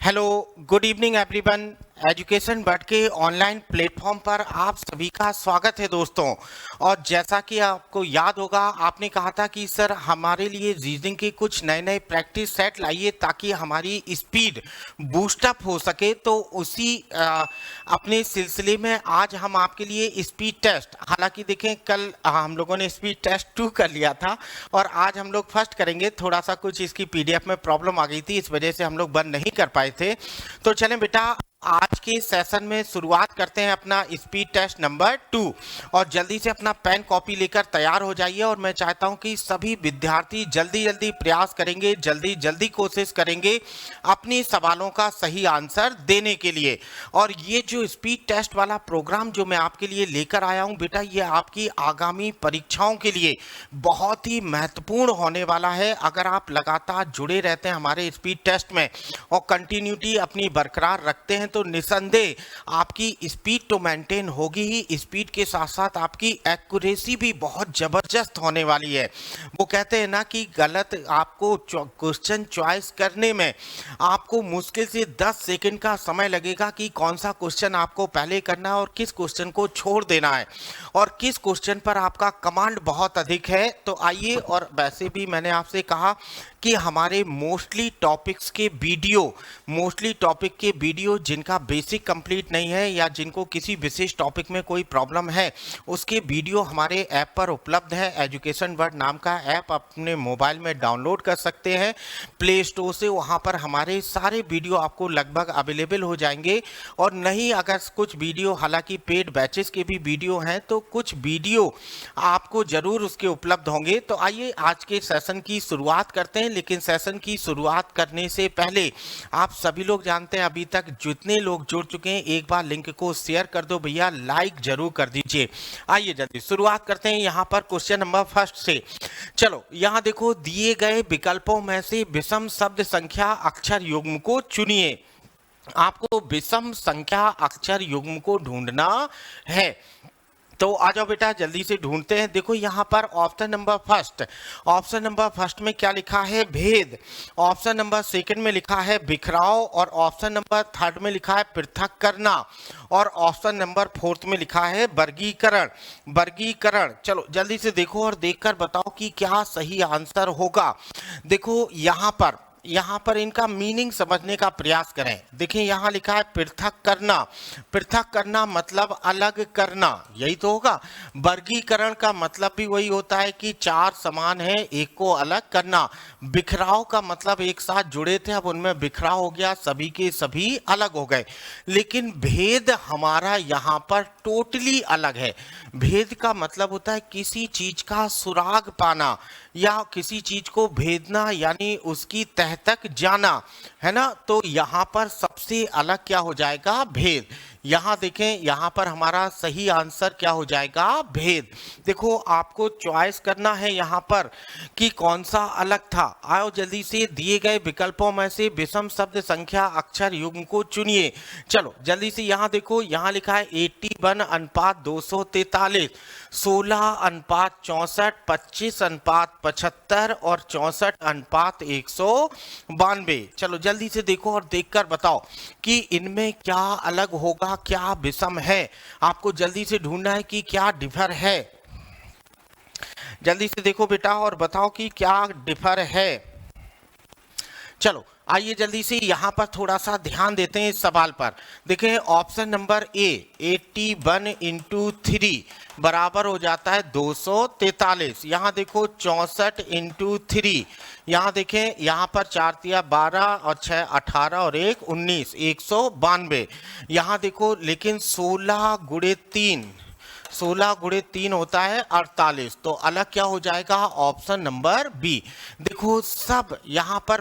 Hello, good evening everyone. Education but के online platform पर आप सभी का स्वागत है दोस्तों। और जैसा कि आपको याद होगा, आपने कहा था कि सर हमारे लिए रीजनिंग के कुछ नए नए प्रैक्टिस सेट लाइए ताकि हमारी स्पीड बूस्टअप हो सके। तो उसी अपने सिलसिले में आज हम आपके लिए स्पीड टेस्ट, हालांकि देखें कल हम लोगों ने स्पीड टेस्ट 2 कर लिया था और आज हम लोग फर्स्ट करेंगे। थोड़ा सा कुछ इसकी पीडीएफ में प्रॉब्लम आ गई थी, इस वजह से हम लोग बंद नहीं कर पाए थे। तो चलें बेटा, आज के सेशन में शुरुआत करते हैं अपना स्पीड टेस्ट नंबर 2। और जल्दी से अपना पेन कॉपी लेकर तैयार हो जाइए। और मैं चाहता हूं कि सभी विद्यार्थी जल्दी जल्दी प्रयास करेंगे, जल्दी जल्दी कोशिश करेंगे अपनी सवालों का सही आंसर देने के लिए। और ये जो स्पीड टेस्ट वाला प्रोग्राम जो मैं आपके लिए लेकर आया हूं बेटा, ये आपकी आगामी परीक्षाओं के लिए बहुत ही महत्वपूर्ण होने वाला है। अगर आप लगातार जुड़े रहते हैं हमारे स्पीड टेस्ट में और कंटिन्यूटी अपनी बरकरार रखते हैं तो निसंदेह आपकी स्पीड तो मेंटेन होगी ही, स्पीड के साथ साथ आपकी एक्यूरेसी भी बहुत जबरदस्त होने वाली है। वो कहते हैं ना कि गलत आपको क्वेश्चन चॉइस करने में आपको मुश्किल से 10 सेकंड का समय लगेगा कि कौन सा क्वेश्चन आपको पहले करना है और किस क्वेश्चन को छोड़ देना है और किस क्वेश्चन पर आपका कमांड बहुत अधिक है। तो आइए, और वैसे भी मैंने आपसे कहा कि हमारे मोस्टली टॉपिक के वीडियो जिनका बेसिक कंप्लीट नहीं है या जिनको किसी विशेष टॉपिक में कोई प्रॉब्लम है, उसके वीडियो हमारे ऐप पर उपलब्ध है। एजुकेशन वर्ड नाम का ऐप अपने मोबाइल में डाउनलोड कर सकते हैं प्ले स्टोर से। वहां पर हमारे सारे वीडियो आपको लगभग अवेलेबल हो जाएंगे। और नहीं, अगर कुछ वीडियो, हालांकि पेड बैचेस के भी वीडियो हैं, तो कुछ वीडियो आपको जरूर उसके उपलब्ध होंगे। तो आइए आज के सेशन की शुरुआत करते हैं। लेकिन सेशन की शुरुआत करने से पहले आप सभी लोग जानते हैं, अभी तक जितने लोग जुड़ चुके हैं, एक बार लिंक को शेयर कर दो भैया, लाइक जरूर कर दीजिए। आइए जल्दी शुरुआत करते हैं यहाँ पर क्वेश्चन नंबर फर्स्ट से। चलो यहाँ देखो, दिए गए विकल्पों में से विषम शब्द संख्या अक्षर युग्म को चुनिए। आपको विषम संख्या अक्षर युग्म को ढूंढना है। तो आ जाओ बेटा, जल्दी से ढूंढते हैं। देखो यहाँ पर ऑप्शन नंबर फर्स्ट में क्या लिखा है? भेद। ऑप्शन नंबर सेकंड में लिखा है बिखराव। और ऑप्शन नंबर थर्ड में लिखा है पृथक करना। और ऑप्शन नंबर फोर्थ में लिखा है वर्गीकरण। चलो जल्दी से देखो और देखकर बताओ कि क्या सही आंसर होगा। देखो यहाँ पर इनका मीनिंग समझने का प्रयास करें। देखिए यहाँ लिखा है पृथक करना मतलब अलग करना, यही तो होगा। वर्गीकरण का मतलब भी वही होता है कि चार समान है, एक को अलग करना। बिखराव का मतलब एक साथ जुड़े थे, अब उनमें बिखराव हो गया, सभी के सभी अलग हो गए। लेकिन भेद हमारा यहाँ पर टोटली अलग है। भेद का मतलब होता है किसी चीज का सुराग पाना या किसी चीज को भेदना, यानी उसकी तह तक जाना, है ना। तो यहाँ पर सबसे अलग क्या हो जाएगा? भेद। यहाँ देखें, यहाँ पर हमारा सही आंसर क्या हो जाएगा? भेद। देखो आपको चॉइस करना है यहाँ पर कि कौन सा अलग था। आओ जल्दी से, दिए गए विकल्पों में से विषम शब्द संख्या अक्षर युग्म को चुनिए। चलो जल्दी से यहाँ देखो, यहाँ लिखा है 81:243, 16:64, 25:75 और 64:192। चलो जल्दी से देखो और देखकर बताओ कि इनमें क्या अलग होगा, क्या विषम है। आपको जल्दी से ढूंढना है कि क्या डिफर है। जल्दी से देखो बेटा और बताओ कि क्या डिफर है। चलो आइए जल्दी से यहाँ पर थोड़ा सा ध्यान देते हैं इस सवाल पर। देखें ऑप्शन नंबर ए, 81 × 3 बराबर हो जाता है 243। यहाँ देखो 64 × 3, यहाँ देखें, यहाँ पर 4 × 12 और 6 18 और 1 19, 192। यहाँ देखो लेकिन 16 × 3 होता है 48। तो अलग क्या हो जाएगा? Option number B. देखो सब यहाँ पर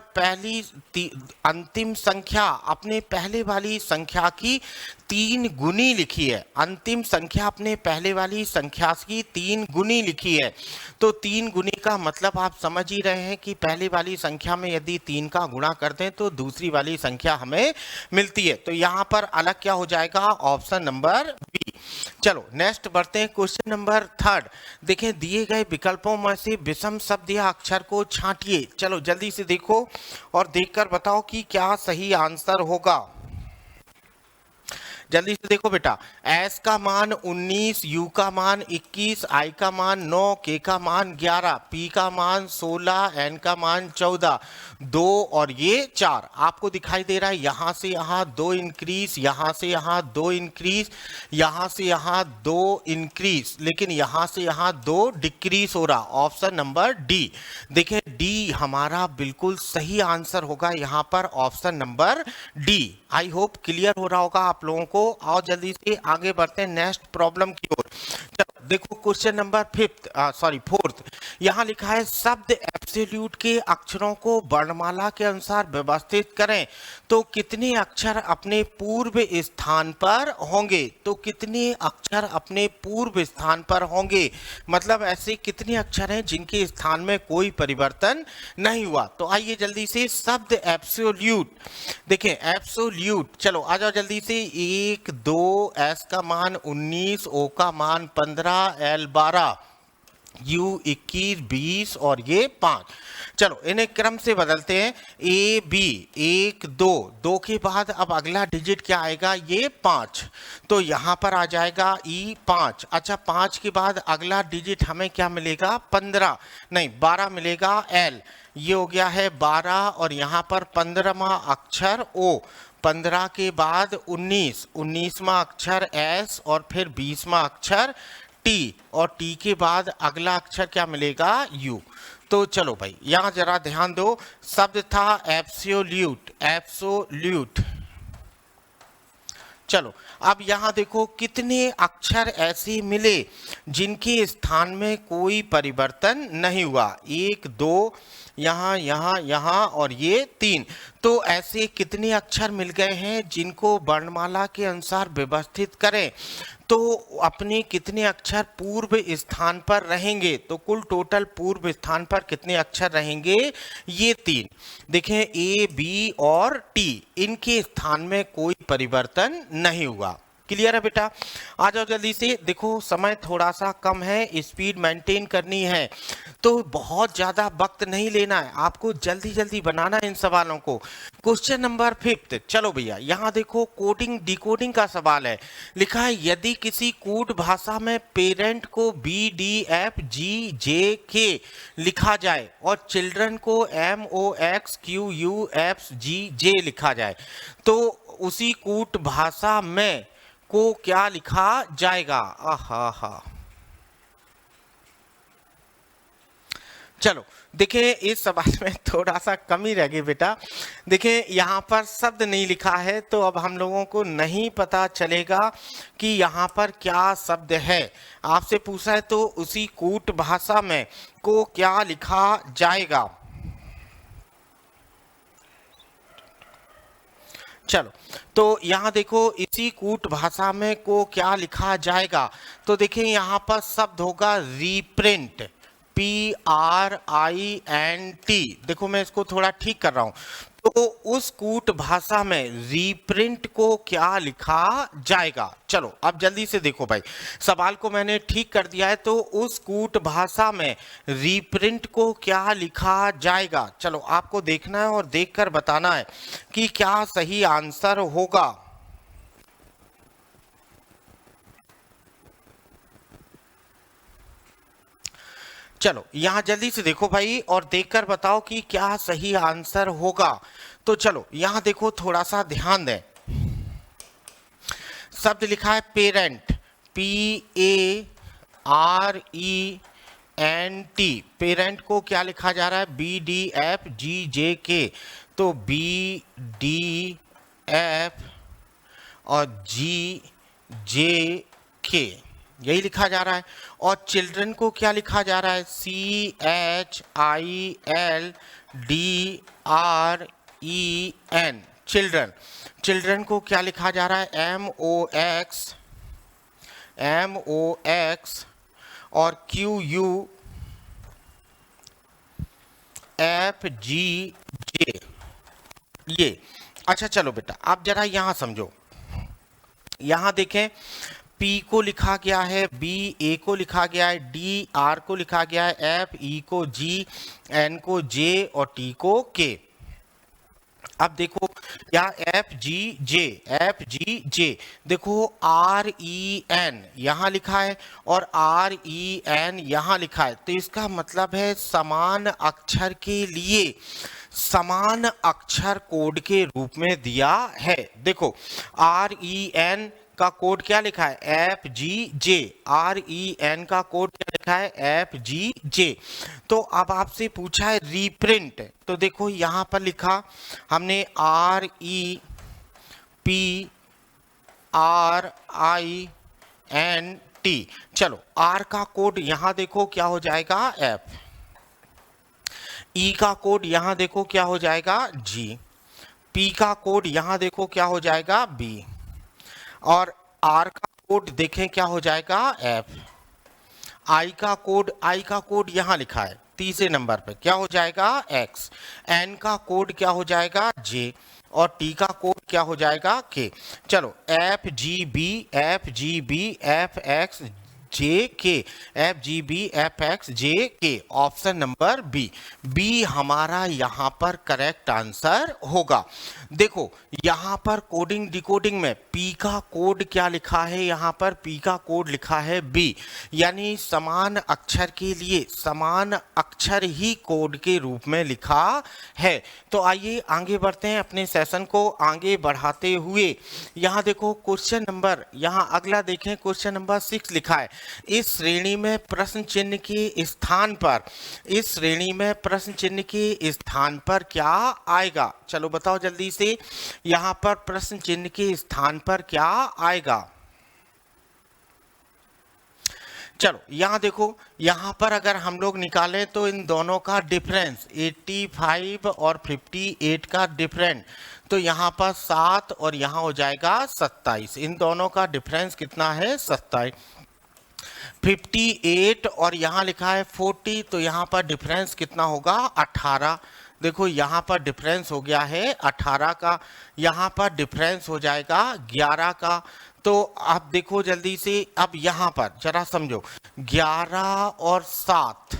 अंतिम संख्या अपने पहले वाली संख्या की 3 गुनी लिखी है। अंतिम संख्या अपने पहले वाली संख्या की 3 गुनी लिखी है। तो 3 गुनी का मतलब आप समझ ही रहे हैं कि पहले वाली संख्या में यदि 3 का गुणा करते हैं तो दूसरी वाली संख्या हमें मिलती है। तो यहाँ पर अलग क्या हो जाएगा? Option number B. चलो नेक्स्ट बढ़ते हैं क्वेश्चन नंबर 3। देखें दिए गए विकल्पों में से विषम शब्द या अक्षर को छांटिए। चलो जल्दी से देखो और देखकर बताओ कि क्या सही आंसर होगा। जल्दी से देखो बेटा, एस का मान 19, यू का मान 21, आई का मान 9, के का मान 11, पी का मान 16, एन का मान 14, 2 और ये 4 आपको दिखाई दे रहा है। यहां से यहां 2 इंक्रीज, यहां से यहां 2 इंक्रीज, यहां से यहां 2 इंक्रीज, लेकिन यहां से यहां 2 डिक्रीज हो रहा। Option number D. देखिए डी हमारा बिल्कुल सही आंसर होगा यहाँ पर, option number D. I hope clear हो रहा होगा आप लोगों को। और जल्दी से आगे बढ़ते हैं नेक्स्ट प्रॉब्लम की ओर। देखो क्वेश्चन नंबर 4। यहाँ लिखा है शब्द एब्सोल्यूट के अक्षरों को वर्णमाला के अनुसार व्यवस्थित करें तो कितने अक्षर अपने पूर्व स्थान पर होंगे। तो कितने अक्षर अपने पूर्व स्थान पर होंगे, मतलब ऐसे कितने अक्षर हैं जिनके स्थान में कोई परिवर्तन नहीं हुआ। तो आइए जल्दी से शब्द एब्सोल्यूट देखें। एब्सोल्यूट चलो आ जाओ जल्दी से। 1, 2, एस का मान 19, ओ का मान 15, एल 12, यू 21, 20 और ये 5। चलो इन्हें क्रम से बदलते हैं। ए बी 1, 2, 2 के बाद अब अगला डिजिट क्या आएगा, ये 5, तो यहाँ पर आ जाएगा ई 5। अच्छा 5 के बाद अगला डिजिट हमें क्या मिलेगा, 15 नहीं 12 मिलेगा, एल ये हो गया है 12 और यहाँ पर 15वां अक्षर ओ, 15 के बाद 19, 19वां अक्षर एस और फिर 20वां अक्षर टी और टी के बाद अगला अक्षर क्या मिलेगा, यू। तो चलो भाई यहाँ जरा ध्यान दो, शब्द था एब्सोल्यूट, एब्सोल्यूट। चलो अब यहाँ देखो कितने अक्षर ऐसे मिले जिनके स्थान में कोई परिवर्तन नहीं हुआ। 1, 2 यहाँ यहाँ यहाँ और ये 3। तो ऐसे कितने अक्षर मिल गए हैं जिनको वर्णमाला के अनुसार व्यवस्थित करें तो अपने कितने अक्षर पूर्व स्थान पर रहेंगे। तो कुल टोटल पूर्व स्थान पर कितने अक्षर रहेंगे, ये 3। देखें ए बी और टी इनके स्थान में कोई परिवर्तन नहीं हुआ। क्लियर है बेटा। आ जाओ जल्दी से। देखो समय थोड़ा सा कम है, स्पीड मेंटेन करनी है, तो बहुत ज्यादा वक्त नहीं लेना है, आपको जल्दी जल्दी बनाना है इन सवालों को। Question number 5। चलो भैया यहाँ देखो कोडिंग डिकोडिंग का सवाल है। लिखा है यदि किसी कूट भाषा में पेरेंट को BDFGJK लिखा जाए और चिल्ड्रन को MOXQUFGJ लिखा जाए तो उसी कूट भाषा में को क्या लिखा जाएगा। आहा। चलो देखिए इस सवाल में थोड़ा सा कमी रह गई बेटा। देखिए यहाँ पर शब्द नहीं लिखा है तो अब हम लोगों को नहीं पता चलेगा कि यहाँ पर क्या शब्द है। आपसे पूछा है तो उसी कूट भाषा में को क्या लिखा जाएगा। चलो तो यहाँ देखो इसी कूट भाषा में को क्या लिखा जाएगा। तो देखिए यहाँ पर शब्द होगा रीप्रिंट, PRINT। देखो मैं इसको थोड़ा ठीक कर रहा हूँ। तो उस कूट भाषा में रीप्रिंट को क्या लिखा जाएगा। चलो अब जल्दी से देखो भाई, सवाल को मैंने ठीक कर दिया है। तो उस कूट भाषा में रीप्रिंट को क्या लिखा जाएगा। चलो आपको देखना है और देखकर बताना है कि क्या सही आंसर होगा। चलो यहाँ जल्दी से देखो भाई और देखकर बताओ कि क्या सही आंसर होगा। तो चलो यहाँ देखो थोड़ा सा ध्यान दें। शब्द लिखा है पेरेंट, PARENT। पेरेंट को क्या लिखा जा रहा है, BDFGJK। तो BDF और GJK यही लिखा जा रहा है। और चिल्ड्रन को क्या लिखा जा रहा है, CHILDREN। चिल्ड्रन, चिल्ड्रन को क्या लिखा जा रहा है, MOX और QUFGJ ये। अच्छा चलो बेटा आप जरा यहाँ समझो। यहाँ देखें पी को लिखा गया है, बी ए को लिखा गया है, डी आर को लिखा गया है, एफ ई को जी, एन को जे और टी को के। अब देखो यहाँ एफ जी जे देखो आर ई एन यहाँ लिखा है और आर ई एन यहाँ लिखा है, तो इसका मतलब है समान अक्षर के लिए समान अक्षर कोड के रूप में दिया है। देखो आर ई एन का कोड क्या लिखा है, एफ जी जे, आर ई एन का कोड क्या लिखा है, एफ जी जे। तो अब आपसे पूछा है रीप्रिंट, तो देखो यहां पर लिखा हमने R E P R I N T. चलो आर का कोड यहां देखो क्या हो जाएगा, एफ। ई का कोड यहां देखो क्या हो जाएगा, जी। पी का कोड यहां देखो क्या हो जाएगा, बी। और आर का कोड देखें क्या हो जाएगा, एफ। आई का कोड यहां लिखा है तीसरे नंबर पे, क्या हो जाएगा, एक्स। एन का कोड क्या हो जाएगा, जे। और टी का कोड क्या हो जाएगा, के। चलो F G B F X J K, F G B F X J K, option number B. B हमारा यहाँ पर करेक्ट आंसर होगा। देखो यहाँ पर कोडिंग डिकोडिंग में पी का कोड क्या लिखा है, यहाँ पर पी का कोड लिखा है बी, यानी समान अक्षर के लिए समान अक्षर ही कोड के रूप में लिखा है। तो आइए आगे बढ़ते हैं, अपने सेशन को आगे बढ़ाते हुए। यहाँ देखो क्वेश्चन नंबर, यहाँ अगला देखें क्वेश्चन नंबर 6 लिखा है, इस श्रेणी में प्रश्न चिन्ह के स्थान पर, इस श्रेणी में प्रश्न चिन्ह के स्थान पर क्या आएगा। चलो बताओ जल्दी से, यहां पर प्रश्न चिन्ह के स्थान पर क्या आएगा। चलो यहां देखो, यहां पर अगर हम लोग निकालें तो इन दोनों का डिफरेंस 85 और 58 का डिफरेंस, तो यहाँ पर 7 और यहाँ हो जाएगा 27। इन दोनों का डिफरेंस कितना है, 27। 58 और यहाँ लिखा है 40, तो यहाँ पर डिफरेंस कितना होगा, 18। देखो यहाँ पर डिफरेंस हो गया है 18 का, यहाँ पर डिफरेंस हो जाएगा 11 का। तो आप देखो जल्दी से, अब यहाँ पर जरा समझो, 11 और 7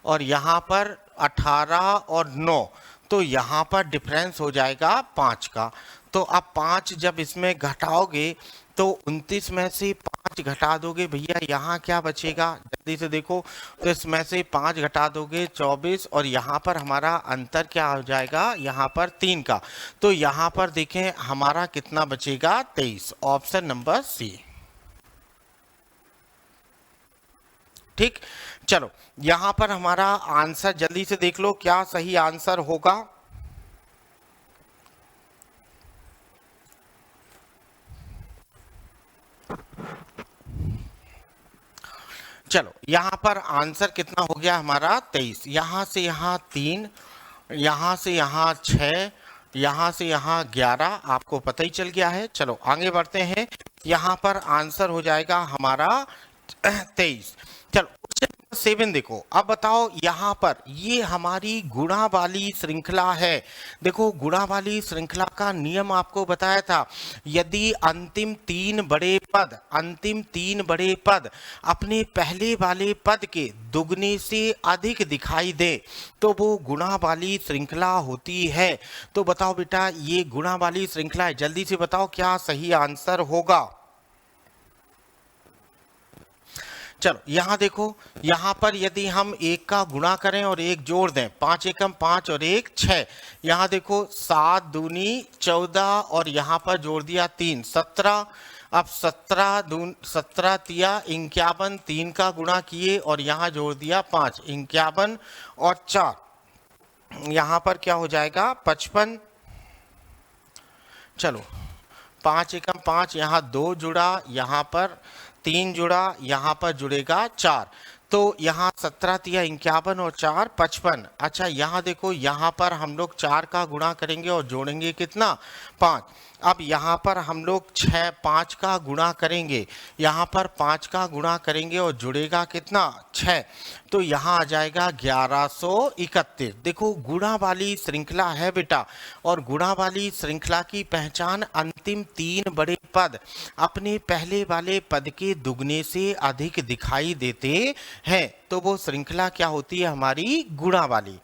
और यहाँ पर 18 और 9, तो यहाँ पर डिफरेंस हो जाएगा 5 का। तो अब 5 जब इसमें घटाओगे तो 29 में से 5 घटा दोगे भैया, यहाँ क्या बचेगा, जल्दी से देखो। तो इसमें से 5 घटा दोगे 24, और यहाँ पर हमारा अंतर क्या हो जाएगा, यहाँ पर 3 का। तो यहाँ पर देखें हमारा कितना बचेगा, 23, ऑप्शन नंबर सी। ठीक, चलो यहाँ पर हमारा आंसर जल्दी से देख लो क्या सही आंसर होगा। चलो यहाँ पर आंसर कितना हो गया हमारा, 23। यहाँ से यहाँ 3, यहाँ से यहाँ 6, यहाँ से यहाँ 11, आपको पता ही चल गया है। चलो आगे बढ़ते हैं, यहाँ पर आंसर हो जाएगा हमारा 23। चलो क्वेश्चन 7 देखो, अब बताओ यहाँ पर ये हमारी गुणा वाली श्रृंखला है। देखो गुणा वाली श्रृंखला का नियम आपको बताया था, यदि अंतिम तीन बड़े पद अपने पहले वाले पद के दुगने से अधिक दिखाई दे तो वो गुणा वाली श्रृंखला होती है। तो बताओ बेटा ये गुणा वाली श्रृंखला है, जल्दी से बताओ क्या सही आंसर होगा। चलो यहाँ देखो, यहाँ पर यदि हम एक का गुणा करें और एक जोड़ दें, 5 एकम 5 और 1 6, यहाँ देखो 7 दूनी 14 और यहाँ पर जोड़ दिया 3 17। अब 17 तिया 51, 3 का गुणा किए और यहाँ जोड़ दिया 5, 51 और 4, यहाँ पर क्या हो जाएगा 55। चलो 5 एकम 5, यहाँ 2 जुड़ा, यहाँ पर 3 जुड़ा, यहाँ पर जुड़ेगा 4, तो यहाँ 17 तिया 51 और 4 55। अच्छा यहाँ देखो, यहाँ पर हम लोग 4 का गुणा करेंगे और जोड़ेंगे कितना, 5। अब यहाँ पर हम लोग 5 का गुणा करेंगे, यहाँ पर 5 का गुणा करेंगे और जुड़ेगा कितना, 6। तो यहाँ आ जाएगा 1131। देखो गुणा वाली श्रृंखला है बेटा, और गुणा वाली श्रृंखला की पहचान अंतिम 3 बड़े पद अपने पहले वाले पद के दुगने से अधिक दिखाई देते हैं। तो वो श्रृंखला क्या होती है, हमारी गुणा वाली।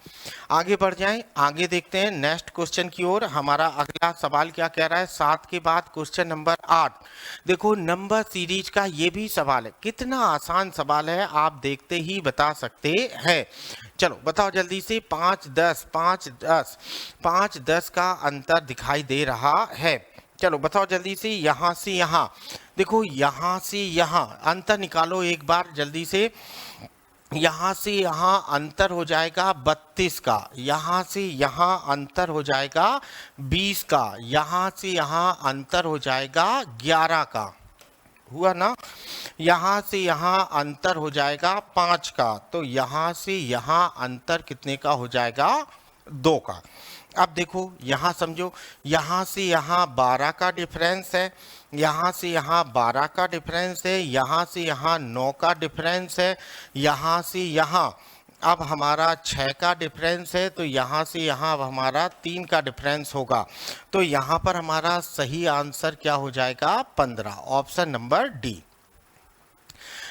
आगे बढ़ जाएं, आगे देखते हैं नेक्स्ट क्वेश्चन की ओर। हमारा अगला सवाल क्या कह रहा है, 7 के बाद क्वेश्चन नंबर 8। देखो नंबर सीरीज का ये भी सवाल है, कितना आसान सवाल है, आप देखते ही बता सकते हैं। चलो बताओ जल्दी से, 5 10 5 10 5 10 का अंतर दिखाई दे रहा है। चलो बताओ जल्दी से, यहाँ से यहाँ, देखो यहाँ से यहाँ अंतर निकालो एक बार जल्दी से। यहाँ से यहाँ अंतर हो जाएगा 32 का, यहाँ से यहाँ अंतर हो जाएगा 20 का, यहाँ से यहाँ अंतर हो जाएगा 11 का, हुआ ना। यहाँ से यहाँ अंतर हो जाएगा 5 का, तो यहाँ से यहाँ अंतर कितने का हो जाएगा, 2 का। अब देखो यहाँ समझो, यहाँ से यहाँ 12 का डिफरेंस है, यहाँ से यहाँ 12 का डिफरेंस है, यहाँ से यहाँ 9 का डिफरेंस है, यहाँ से यहाँ अब हमारा 6 का डिफरेंस है, तो यहाँ से यहाँ अब हमारा 3 का डिफरेंस होगा। तो यहाँ पर हमारा सही आंसर क्या हो जाएगा, 15, option number D.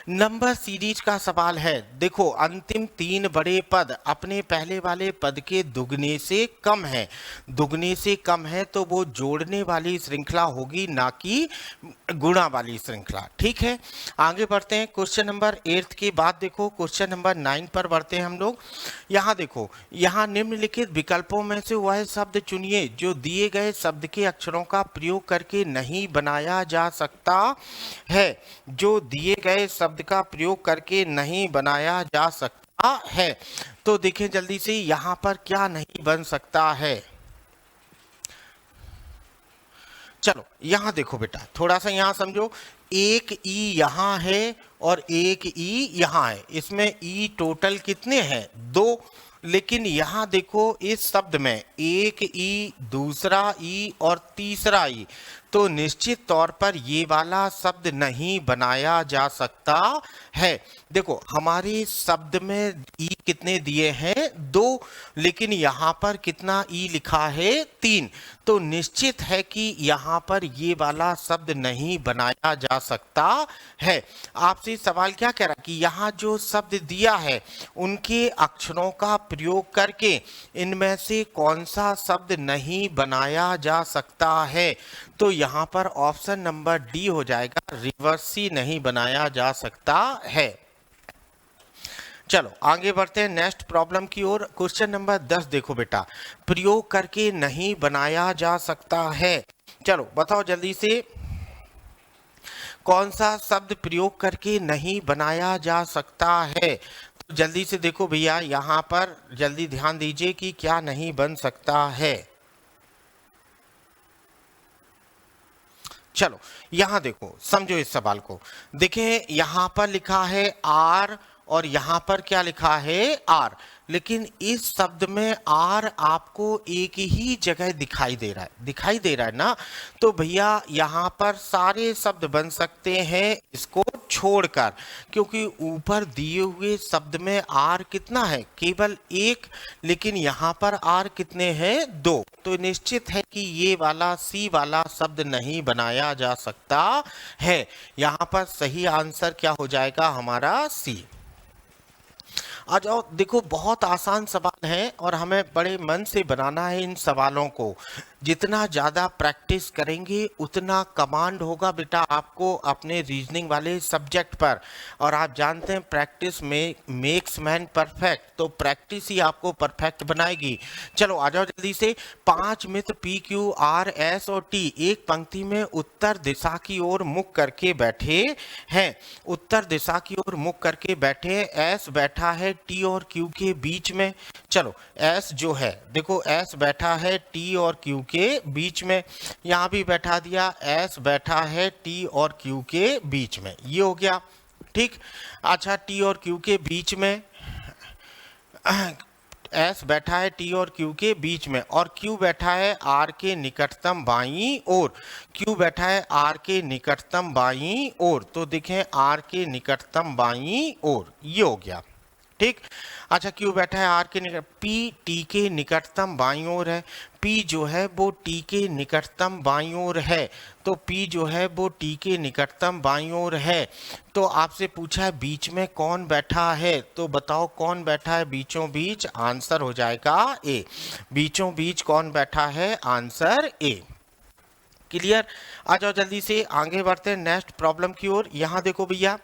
Number series का सवाल है, देखो अंतिम 3 बड़े पद अपने पहले वाले पद के दुगने से कम है, दुगने से कम है, तो वो जोड़ने वाली श्रृंखला होगी, ना कि गुणा वाली श्रृंखला। ठीक है, आगे बढ़ते हैं। क्वेश्चन नंबर 8 के बाद देखो क्वेश्चन नंबर 9 पर बढ़ते हैं हम लोग। यहाँ देखो, यहाँ निम्नलिखित विकल्पों में से वह शब्द चुनिए जो दिए गए शब्द के अक्षरों का प्रयोग करके नहीं बनाया जा सकता है, जो दिए गए शब्द का प्रयोग करके नहीं बनाया जा सकता है। तो देखें जल्दी से, यहां पर क्या नहीं बन सकता है। चलो यहां देखो बेटा, थोड़ा सा यहां समझो, एक ई यहां है और एक ई यहां है, इसमें ई टोटल कितने हैं, 2। लेकिन यहां देखो इस शब्द में एक ई, दूसरा ई और तीसरा ई, तो निश्चित तौर पर ये वाला शब्द नहीं बनाया जा सकता है। देखो हमारे शब्द में ई कितने दिए हैं, 2, लेकिन यहाँ पर कितना ई लिखा है, 3। तो निश्चित है कि यहाँ पर ये वाला शब्द नहीं बनाया जा सकता है। आपसे सवाल क्या कह रहा है कि यहाँ जो शब्द दिया है उनके अक्षरों का प्रयोग करके इनमें से कौन सा शब्द नहीं बनाया जा सकता है। तो यहाँ पर ऑप्शन नंबर डी हो जाएगा, रिवर्सी नहीं बनाया जा सकता है। चलो आगे बढ़ते हैं नेक्स्ट प्रॉब्लम की ओर। क्वेश्चन नंबर 10 देखो बेटा, प्रयोग करके नहीं बनाया जा सकता है। चलो बताओ जल्दी से, कौन सा शब्द प्रयोग करके नहीं बनाया जा सकता है। तो जल्दी से देखो भैया, यहाँ पर जल्दी ध्यान दीजिए कि क्या नहीं बन सकता है। चलो यहां देखो, समझो इस सवाल को। देखें यहां पर लिखा है आर और यहां पर क्या लिखा है, आर, लेकिन इस शब्द में आर आपको एक ही जगह दिखाई दे रहा है, दिखाई दे रहा है ना। तो भैया यहाँ पर सारे शब्द बन सकते हैं इसको छोड़कर, क्योंकि ऊपर दिए हुए शब्द में आर कितना है, केवल 1, लेकिन यहाँ पर आर कितने हैं, 2। तो निश्चित है कि ये वाला सी वाला शब्द नहीं बनाया जा सकता है। यहाँ पर सही आंसर क्या हो जाएगा, हमारा सी। आ जाओ, देखो बहुत आसान सवाल है और हमें बड़े मन से बनाना है इन सवालों को। जितना ज़्यादा प्रैक्टिस करेंगे उतना कमांड होगा बेटा आपको अपने रीजनिंग वाले सब्जेक्ट पर। और आप जानते हैं प्रैक्टिस में मेक्स मैन परफेक्ट, तो प्रैक्टिस ही आपको परफेक्ट बनाएगी। चलो आ जाओ जल्दी से। 5 मित्र पी क्यू आर एस और टी एक पंक्ति में उत्तर दिशा की ओर मुख करके बैठे हैं। उत्तर दिशा की ओर मुख करके बैठे हैं, एस बैठा है टी और क्यू के बीच में। चलो एस जो है, देखो एस बैठा है टी और क्यू के बीच में, यहां भी बैठा दिया, एस बैठा है टी और क्यू के बीच में, ये हो गया। ठीक। अच्छा, टी और क्यू के बीच में एस बैठा है टी और क्यू के बीच में, और क्यू बैठा है आर के निकटतम बाईं ओर। क्यू बैठा है आर के निकटतम बाईं ओर, तो देखें आर के निकटतम बाईं ओर, ये हो गया। ठीक। अच्छा, क्यू बैठा है आर के निकट, पी टी के निकटतम बाईं ओर है। पी जो है वो टी के निकटतम बाईं ओर है, तो पी जो है वो टी के निकटतम बाईं ओर है। तो आपसे पूछा है बीच में कौन बैठा है, तो बताओ कौन बैठा है बीचों बीच। आंसर हो जाएगा ए। बीचों बीच कौन बैठा है, आंसर ए। क्लियर। आ जाओ जल्दी से आगे बढ़ते हैं नेक्स्ट प्रॉब्लम की ओर। यहां देखो भैया,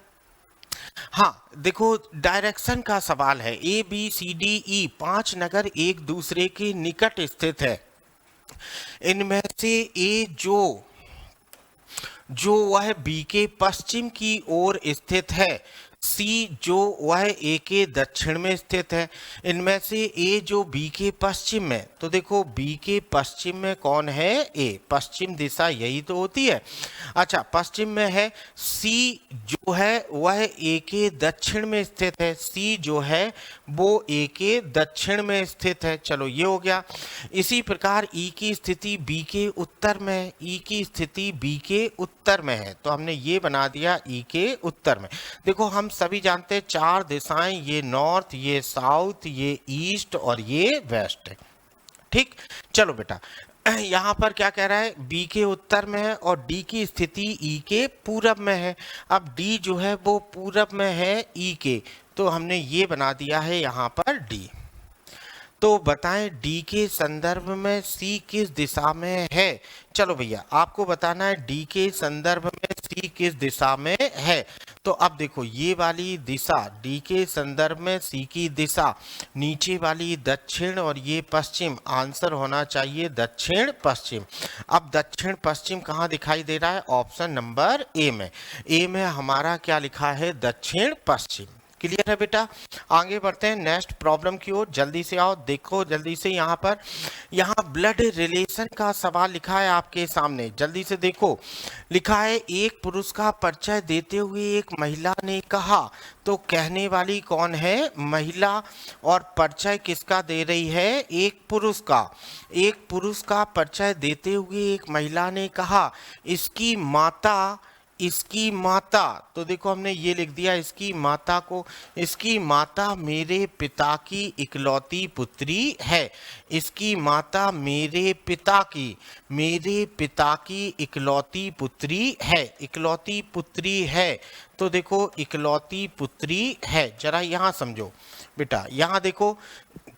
हाँ देखो डायरेक्शन का सवाल है। A B C D E 5 नगर एक दूसरे के निकट स्थित है। इनमें से ए जो वह बी के पश्चिम की ओर स्थित है, सी जो वह ए के दक्षिण में स्थित है। इनमें से ए जो बी के पश्चिम में, तो देखो बी के पश्चिम में कौन है, ए। पश्चिम दिशा यही तो होती है। अच्छा, पश्चिम में है। सी जो है वह ए के दक्षिण में स्थित है। सी जो है वो ए के दक्षिण में स्थित है। चलो ये हो गया। इसी प्रकार ई की स्थिति बी के उत्तर में, ई की स्थिति बी के उत्तर में है, तो हमने ये बना दिया ई के उत्तर में। देखो हम सभी जानते हैं 4 दिशाएं, ये नॉर्थ, ये साउथ, ये ईस्ट और ये वेस्ट है। ठीक। चलो बेटा, यहाँ पर क्या कह रहा है, बी के उत्तर में है और डी की स्थिति ई के पूरब में है। अब डी जो है वो पूरब में है ई के, तो हमने ये बना दिया है यहाँ पर डी। तो बताएं डी के संदर्भ में सी किस दिशा में है। चलो भैया आपको बताना है डी के संदर्भ में सी किस दिशा में है। तो अब देखो ये वाली दिशा, डी के संदर्भ में सी की दिशा, नीचे वाली दक्षिण और ये पश्चिम, आंसर होना चाहिए दक्षिण पश्चिम। अब दक्षिण पश्चिम कहाँ दिखाई दे रहा है, ऑप्शन नंबर ए में। ए में हमारा क्या लिखा है, दक्षिण पश्चिम। क्लियर है बेटा। आगे बढ़ते हैं नेक्स्ट प्रॉब्लम की ओर। जल्दी से आओ, देखो जल्दी से। यहाँ पर ब्लड रिलेशन का सवाल लिखा है आपके सामने। जल्दी से देखो, लिखा है एक पुरुष का परिचय देते हुए एक महिला ने कहा, तो कहने वाली कौन है, महिला। और परिचय किसका दे रही है, एक पुरुष का। एक पुरुष का परिचय देते हुए एक महिला ने कहा, इसकी माता, तो देखो हमने ये लिख दिया इसकी माता को। इसकी माता मेरे पिता की इकलौती पुत्री है। इसकी माता मेरे पिता की इकलौती पुत्री है। इकलौती पुत्री है, तो देखो इकलौती पुत्री है। जरा यहाँ समझो बेटा, यहाँ देखो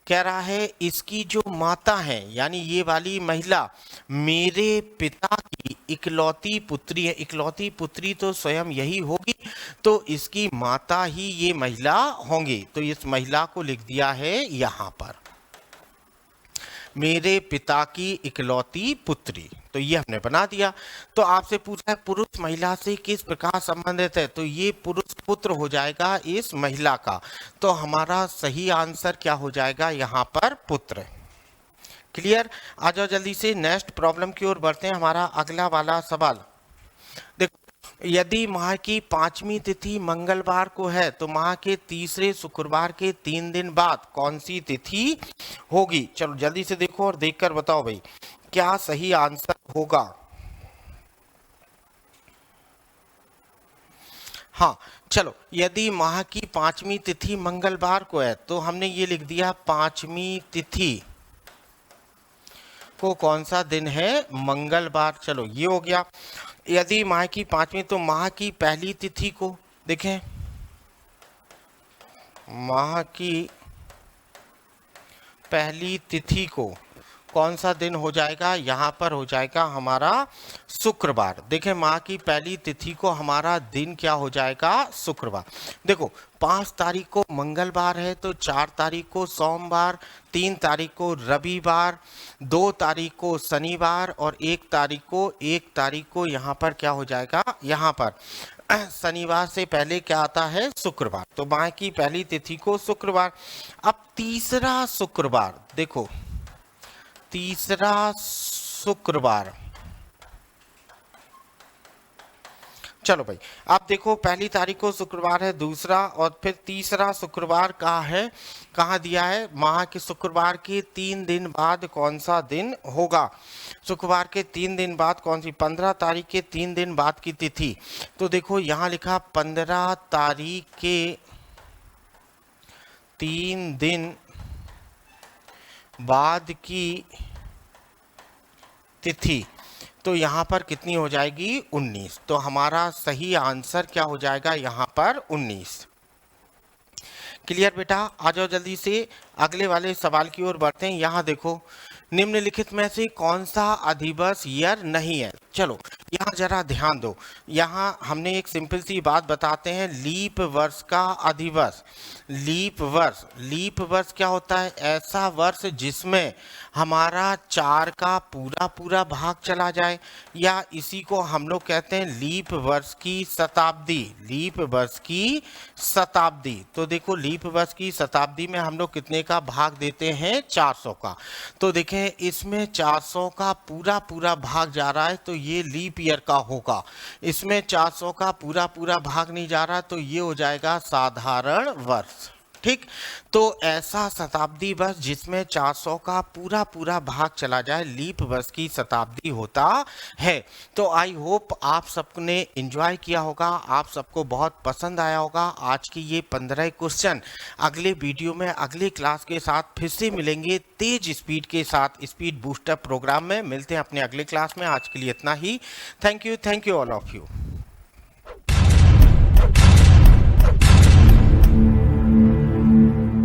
कह रहा है इसकी जो माता है यानी ये वाली महिला मेरे पिता की इकलौती पुत्री है। इकलौती पुत्री तो स्वयं यही होगी, तो इसकी माता ही ये महिला होंगी। तो इस महिला को लिख दिया है यहाँ पर, मेरे पिता की इकलौती पुत्री। तो ये हमने बना दिया। तो आपसे पूछा है पुरुष महिला से किस प्रकार संबंधित है, तो ये पुरुष पुत्र हो जाएगा इस महिला का। तो हमारा सही आंसर क्या हो जाएगा, यहाँ पर पुत्र। क्लियर। आ जाओ जल्दी से नेक्स्ट प्रॉब्लम की ओर बढ़ते हैं। हमारा अगला वाला सवाल देखो, यदि माह की 5वीं तिथि मंगलवार को है तो माह के तीसरे शुक्रवार के 3 दिन बाद कौन सी तिथि होगी। चलो जल्दी से देखो और देखकर बताओ भाई क्या सही आंसर होगा। हाँ चलो, यदि माह की 5वीं तिथि मंगलवार को है तो हमने ये लिख दिया 5वीं तिथि को कौन सा दिन है, मंगलवार। चलो ये हो गया। यदि माह की 5वीं, तो माह की पहली तिथि को देखें, माह की पहली तिथि को कौन सा दिन हो जाएगा, यहाँ पर हो जाएगा हमारा शुक्रवार। देखें माह की पहली तिथि को हमारा दिन क्या हो जाएगा, शुक्रवार। देखो 5 तारीख को मंगलवार है तो 4 तारीख को सोमवार, 3 तारीख को रविवार, 2 तारीख को शनिवार और 1 तारीख को यहाँ पर क्या हो जाएगा, यहाँ पर शनिवार से पहले क्या आता है, शुक्रवार। तो माह की पहली तिथि को शुक्रवार। अब तीसरा शुक्रवार, देखो तीसरा शुक्रवार, चलो भाई, आप देखो पहली तारीख को शुक्रवार है, दूसरा और फिर तीसरा शुक्रवार का है, कहाँ दिया है, माह के शुक्रवार के 3 दिन बाद कौन सा दिन होगा। शुक्रवार के 3 दिन बाद कौन सी, 15 तारीख के 3 दिन बाद की तिथि। तो देखो यहाँ लिखा 15 तारीख के 3 दिन बाद की तिथि, तो यहाँ पर कितनी हो जाएगी, 19। तो हमारा सही आंसर क्या हो जाएगा यहाँ पर, 19। क्लियर बेटा, आ जाओ जल्दी से अगले वाले सवाल की ओर बढ़ते हैं। यहाँ देखो, निम्नलिखित में से कौन सा अधिवर्ष ईयर नहीं है। चलो यहाँ जरा ध्यान दो, यहाँ हमने एक सिंपल सी बात बताते हैं, लीप वर्ष का अधिवर्ष। लीप वर्ष क्या होता है, ऐसा वर्ष जिसमें हमारा 4 का पूरा पूरा भाग चला जाए, या इसी को हम लोग कहते हैं लीप वर्ष की शताब्दी। तो देखो लीप वर्ष की शताब्दी में हम लोग कितने का भाग देते हैं, 400 का। तो देखें इसमें 400 का पूरा पूरा भाग जा रहा है, तो ये लीप ईयर का होगा। इसमें 400 का पूरा पूरा भाग नहीं जा रहा, तो ये हो जाएगा साधारण वर्ष। ठीक, तो ऐसा शताब्दी वर्ष जिसमें 400 का पूरा पूरा भाग चला जाए, लीप वर्ष की शताब्दी होता है। तो आई होप आप सबने एंजॉय किया होगा, आप सबको बहुत पसंद आया होगा आज की ये 15 क्वेश्चन। अगले वीडियो में अगले क्लास के साथ फिर से मिलेंगे तेज स्पीड के साथ, स्पीड बूस्टर प्रोग्राम में मिलते हैं अपने अगले क्लास में। आज के लिए इतना ही। Thank you all of you.